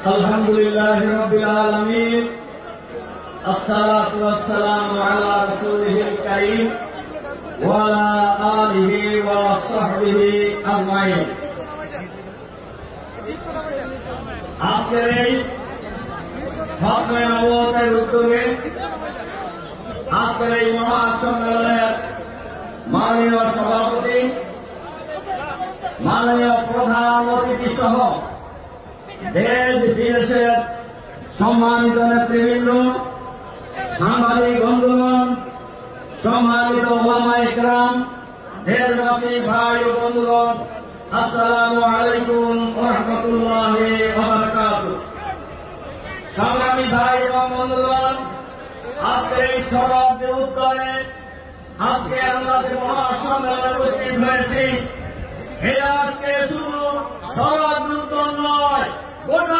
আলহামদুলিল্লাহি রাব্বিল আলামিন আসসালাতু ওয়াসসালামু আলা রাসূলিহিল কারীম ওয়া আলা আলিহি ওয়া সাহবিহি আজমাইন। আজকের এই খতমে নবুয়তের উদ্যোগে আজকের এই মহাসম্মেলনের মাননীয় সভাপতি, মাননীয় প্রধান অতিথি সহ দেশ বিদেশের সম্মানিত নেতৃবৃন্দ, সাংবাদিক বন্ধুগণ, সম্মানিত ওলামায়ে কেরাম, দেশবাসী ভাই ও বন্ধুগণ, আসসালামু আলাইকুম ওয়া রাহমাতুল্লাহি ওয়া বারাকাতুহু। সংগ্রামী ভাই এবং বন্ধুগণ, আজকের এই শরতের উত্তরে আজকে আমরা যে মহাসম্মেলনে উপস্থিত হয়েছি, এটা আজকে শুধু শরৎ উত্তর নয়, গোটা